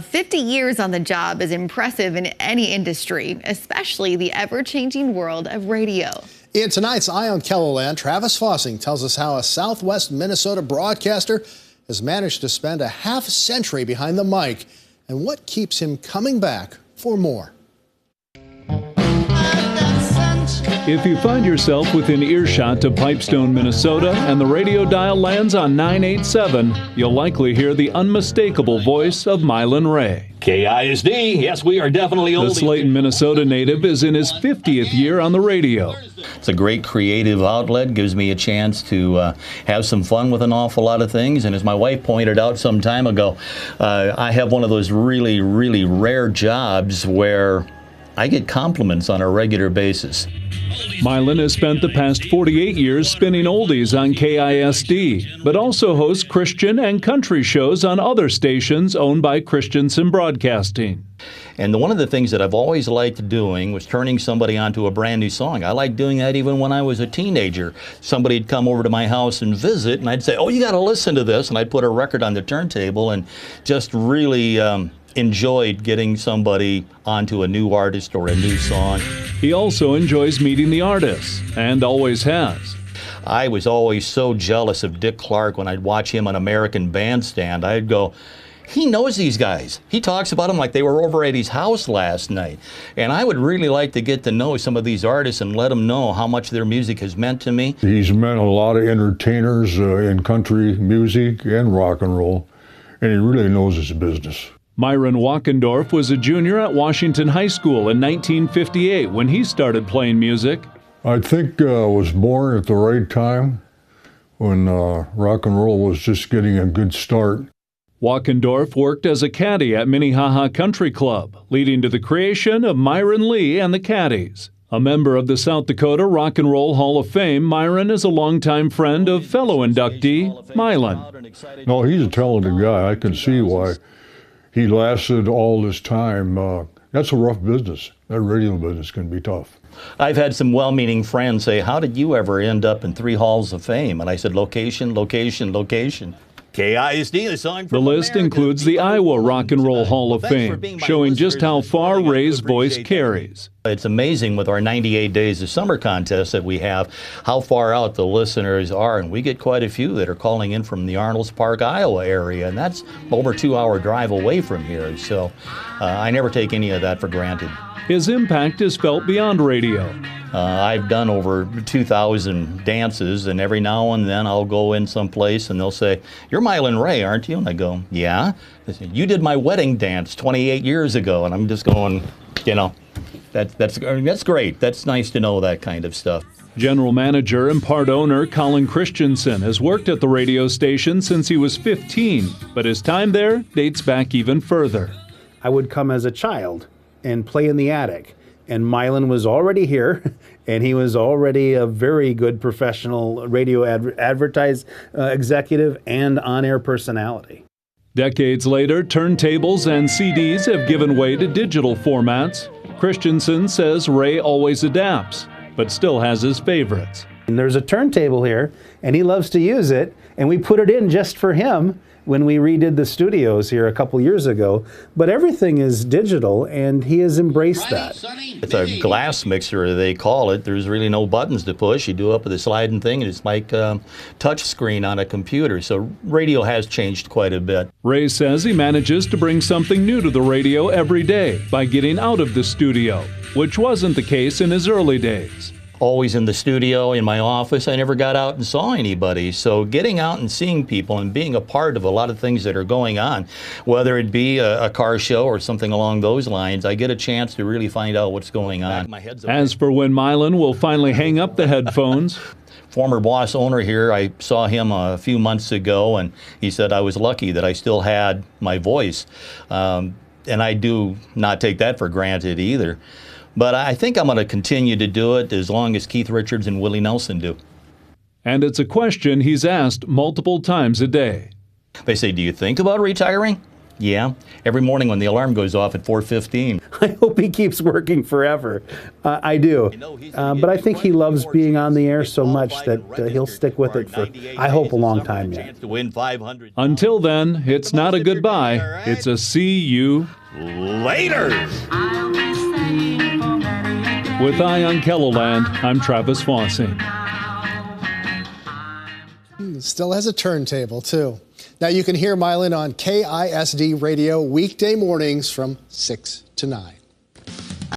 50 years on the job is impressive in any industry, especially the ever-changing world of radio. In tonight's Eye on KELOLAND, Travis Fossing tells us how a Southwest Minnesota broadcaster has managed to spend a half-century behind the mic and what keeps him coming back for more. If you find yourself within earshot to Pipestone, Minnesota, and the radio dial lands on 987, you'll likely hear the unmistakable voice of Mylan Ray. KISD, yes, we are definitely old. The Slayton, Minnesota native is in his 50th year on the radio. It's a great creative outlet, gives me a chance to have some fun with an awful lot of things. And as my wife pointed out some time ago, I have one of those really, really rare jobs where I get compliments on a regular basis. Mylan has spent the past 48 years spinning oldies on KISD, but also hosts Christian and country shows on other stations owned by Christensen Broadcasting. And one of the things that I've always liked doing was turning somebody onto a brand new song. I liked doing that even when I was a teenager. Somebody'd come over to my house and visit, and I'd say, "Oh, you got to listen to this," and I'd put a record on the turntable and just really enjoyed getting somebody onto a new artist or a new song. He also enjoys meeting the artists, and always has. I was always so jealous of Dick Clark when I'd watch him on American Bandstand. I'd go, he knows these guys. He talks about them like they were over at his house last night. And I would really like to get to know some of these artists and let them know how much their music has meant to me. He's met a lot of entertainers in country music and rock and roll, and he really knows his business. Myron Walkendorf was a junior at Washington High School in 1958 when he started playing music. I think I was born at the right time when rock and roll was just getting a good start. Walkendorf worked as a caddy at Minnehaha Country Club, leading to the creation of Myron Lee and the Caddies. A member of the South Dakota Rock and Roll Hall of Fame, Myron is a longtime friend of fellow inductee Mylan. No, he's a talented guy. I can see why he lasted all this time. That's a rough business. That radio business can be tough. I've had some well-meaning friends say, "How did you ever end up in 3 halls of fame?" And I said, location, location, location. KISD, the song The list includes the Iowa Rock and Roll Hall of Fame, showing just how far Ray's voice carries. It's amazing with our 98 Days of Summer contest that we have, how far out the listeners are, and we get quite a few that are calling in from the Arnolds Park, Iowa area, and that's over a 2-hour drive away from here, so I never take any of that for granted. His impact is felt beyond radio. I've done over 2,000 dances, and every now and then I'll go in someplace and they'll say, "You're Mylan Ray, aren't you?" And I go, "Yeah." They say, "You did my wedding dance 28 years ago." And I'm just going, you know, that's great. That's nice to know that kind of stuff. General manager and part owner Colin Christensen has worked at the radio station since he was 15, but his time there dates back even further. I would come as a child and play in the attic. And Mylan was already here, and he was already a very good professional radio advertise executive and on-air personality. Decades later, turntables and CDs have given way to digital formats. Christensen says Ray always adapts, but still has his favorites. And there's a turntable here, and he loves to use it, and we put it in just for him when we redid the studios here a couple years ago. But everything is digital, and he has embraced that. It's a glass mixer, they call it. There's really no buttons to push. You do up with a sliding thing, and it's like a touch screen on a computer. So radio has changed quite a bit. Ray says he manages to bring something new to the radio every day by getting out of the studio, which wasn't the case in his early days. Always in the studio, in my office. I never got out and saw anybody. So getting out and seeing people and being a part of a lot of things that are going on, whether it be a car show or something along those lines, I get a chance to really find out what's going on. As for when Mylan will finally hang up the headphones, former boss owner here, I saw him a few months ago, and he said I was lucky that I still had my voice. And I do not take that for granted either. But I think I'm going to continue to do it as long as Keith Richards and Willie Nelson do. And it's a question he's asked multiple times a day. They say, "Do you think about retiring?" Yeah, every morning when the alarm goes off at 4:15. I hope he keeps working forever. I do. But I think he loves being on the air so much that he'll stick with it for, I hope, a long time yet. Until then, it's not a goodbye, it's a see you Later! With Eye on KELOLAND, I'm Travis Fossey. Still has a turntable, too. Now you can hear Mylan on KISD Radio weekday mornings from 6 to 9.